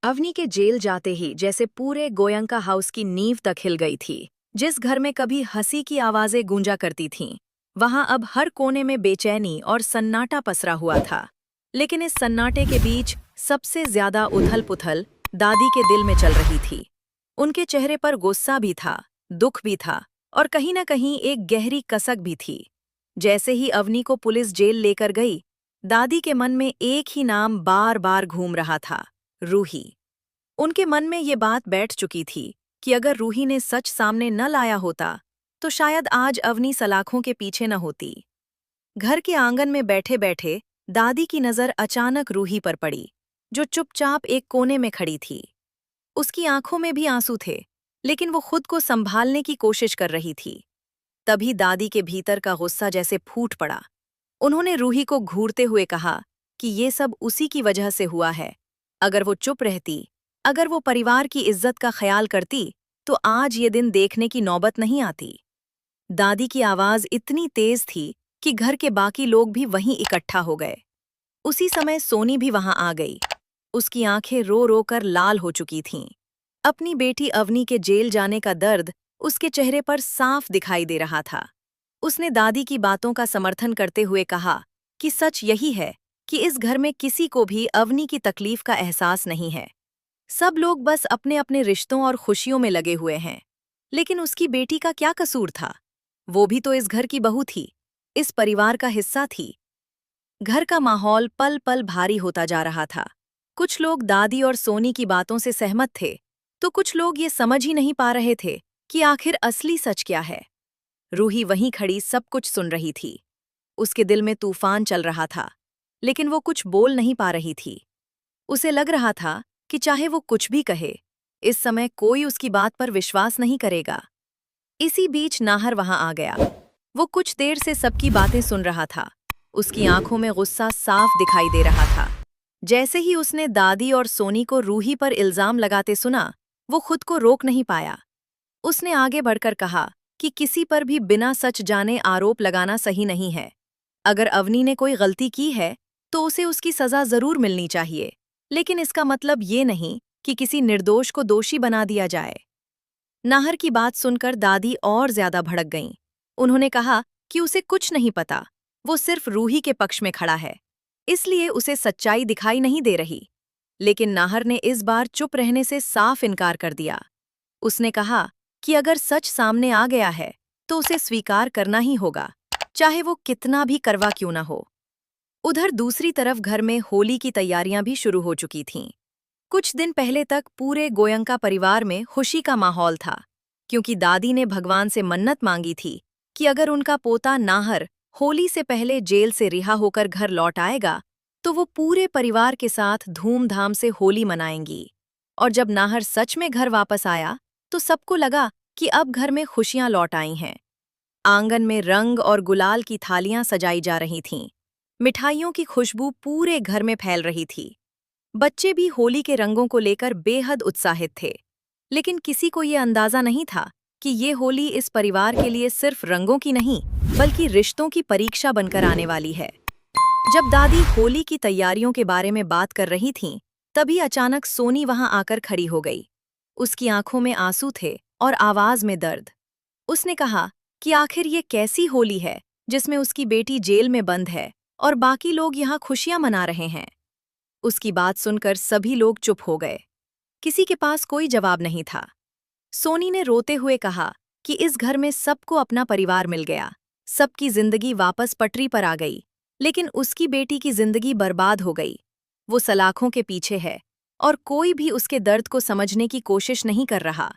अवनी के जेल जाते ही जैसे पूरे गोयंका हाउस की नींव तक हिल गई थी। जिस घर में कभी हंसी की आवाजें गूंजा करती थीं, वहां अब हर कोने में बेचैनी और सन्नाटा पसरा हुआ था। लेकिन इस सन्नाटे के बीच सबसे ज्यादा उथल-पुथल दादी के दिल में चल रही थी। उनके चेहरे पर गुस्सा भी था, दुख भी था और कहीं न कहीं एक गहरी कसक भी थी। जैसे ही अवनी को पुलिस जेल लेकर गई, दादी के मन में एक ही नाम बार-बार घूम रहा था, रूही। उनके मन में ये बात बैठ चुकी थी कि अगर रूही ने सच सामने न लाया होता, तो शायद आज अवनी सलाखों के पीछे न होती। घर के आंगन में बैठे-बैठे दादी की नजर अचानक रूही पर पड़ी, जो चुपचाप एक कोने में खड़ी थी। उसकी आंखों में भी आंसू थे, लेकिन वो खुद को संभालने की कोशिश कर रही थी। तभी दादी के भीतर का गुस्सा जैसे फूट पड़ा। उन्होंने रूही को घूरते हुए कहा कि ये सब उसी की वजह से हुआ है। अगर वो चुप रहती, अगर वो परिवार की इज्जत का ख्याल करती, तो आज ये दिन देखने की नौबत नहीं आती। दादी की आवाज इतनी तेज थी कि घर के बाकी लोग भी वहीं इकट्ठा हो गए। उसी समय सोनी भी वहां आ गई। उसकी आंखें रो रो कर लाल हो चुकी थीं। अपनी बेटी अवनी के जेल जाने का दर्द उसके चेहरे पर साफ दिखाई दे रहा था। उसने दादी की बातों का समर्थन करते हुए कहा कि सच यही है कि इस घर में किसी को भी अवनी की तकलीफ का एहसास नहीं है। सब लोग बस अपने अपने रिश्तों और खुशियों में लगे हुए हैं। लेकिन उसकी बेटी का क्या कसूर था? वो भी तो इस घर की बहू थी, इस परिवार का हिस्सा थी। घर का माहौल पल पल भारी होता जा रहा था। कुछ लोग दादी और सोनी की बातों से सहमत थे, तो कुछ लोग ये समझ ही नहीं पा रहे थे कि आखिर असली सच क्या है। रूही वहीं खड़ी सब कुछ सुन रही थी। उसके दिल में तूफान चल रहा था, लेकिन वो कुछ बोल नहीं पा रही थी। उसे लग रहा था कि चाहे वो कुछ भी कहे, इस समय कोई उसकी बात पर विश्वास नहीं करेगा। इसी बीच नाहर वहां आ गया। वो कुछ देर से सबकी बातें सुन रहा था। उसकी आंखों में गुस्सा साफ दिखाई दे रहा था। जैसे ही उसने दादी और सोनी को रूही पर इल्जाम लगाते सुना, वो खुद को रोक नहीं पाया। उसने आगे बढ़कर कहा कि किसी पर भी बिना सच जाने आरोप लगाना सही नहीं है। अगर अवनी ने कोई गलती की है, तो उसे उसकी सजा जरूर मिलनी चाहिए, लेकिन इसका मतलब ये नहीं कि किसी निर्दोष को दोषी बना दिया जाए। नाहर की बात सुनकर दादी और ज्यादा भड़क गईं। उन्होंने कहा कि उसे कुछ नहीं पता, वो सिर्फ रूही के पक्ष में खड़ा है, इसलिए उसे सच्चाई दिखाई नहीं दे रही। लेकिन नाहर ने इस बार चुप रहने से साफ इनकार कर दिया। उसने कहा कि अगर सच सामने आ गया है, तो उसे स्वीकार करना ही होगा, चाहे वो कितना भी करवा क्यों ना हो। उधर दूसरी तरफ घर में होली की तैयारियां भी शुरू हो चुकी थीं। कुछ दिन पहले तक पूरे गोयंका परिवार में खुशी का माहौल था, क्योंकि दादी ने भगवान से मन्नत मांगी थी कि अगर उनका पोता नाहर होली से पहले जेल से रिहा होकर घर लौट आएगा, तो वो पूरे परिवार के साथ धूमधाम से होली मनाएंगी। और जब नाहर सच में घर वापस आया, तो सबको लगा कि अब घर में खुशियां लौट आई हैं। आंगन में रंग और गुलाल की थालियां सजाई जा रही थीं। मिठाइयों की खुशबू पूरे घर में फैल रही थी। बच्चे भी होली के रंगों को लेकर बेहद उत्साहित थे। लेकिन किसी को ये अंदाजा नहीं था कि ये होली इस परिवार के लिए सिर्फ रंगों की नहीं, बल्कि रिश्तों की परीक्षा बनकर आने वाली है। जब दादी होली की तैयारियों के बारे में बात कर रही थीं, तभी अचानक सोनी वहां आकर खड़ी हो गई। उसकी आंखों में आंसू थे और आवाज में दर्द। उसने कहा कि आखिर ये कैसी होली है जिसमें उसकी बेटी जेल में बंद है और बाकी लोग यहाँ खुशियां मना रहे हैं। उसकी बात सुनकर सभी लोग चुप हो गए। किसी के पास कोई जवाब नहीं था। सोनी ने रोते हुए कहा कि इस घर में सबको अपना परिवार मिल गया, सबकी जिंदगी वापस पटरी पर आ गई, लेकिन उसकी बेटी की जिंदगी बर्बाद हो गई। वो सलाखों के पीछे है और कोई भी उसके दर्द को समझने की कोशिश नहीं कर रहा।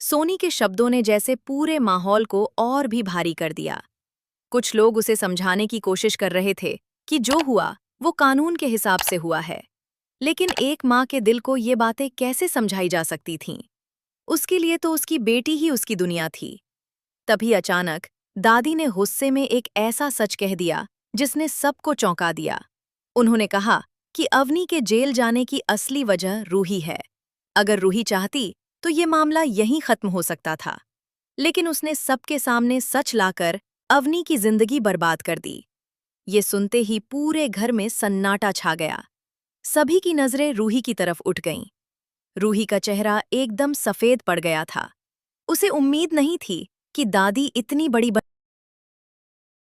सोनी के शब्दों ने जैसे पूरे माहौल को और भी भारी कर दिया। कुछ लोग उसे समझाने की कोशिश कर रहे थे कि जो हुआ वो कानून के हिसाब से हुआ है, लेकिन एक माँ के दिल को ये बातें कैसे समझाई जा सकती थीं? उसके लिए तो उसकी बेटी ही उसकी दुनिया थी। तभी अचानक दादी ने गुस्से में एक ऐसा सच कह दिया जिसने सबको चौंका दिया। उन्होंने कहा कि अवनी के जेल जाने की असली वजह रूही है। अगर रूही चाहती तो ये मामला यहीं खत्म हो सकता था, लेकिन उसने सबके सामने सच लाकर अवनी की जिंदगी बर्बाद कर दी। ये सुनते ही पूरे घर में सन्नाटा छा गया। सभी की नजरें रूही की तरफ उठ गईं। रूही का चेहरा एकदम सफेद पड़ गया था। उसे उम्मीद नहीं थी कि दादी इतनी बड़ी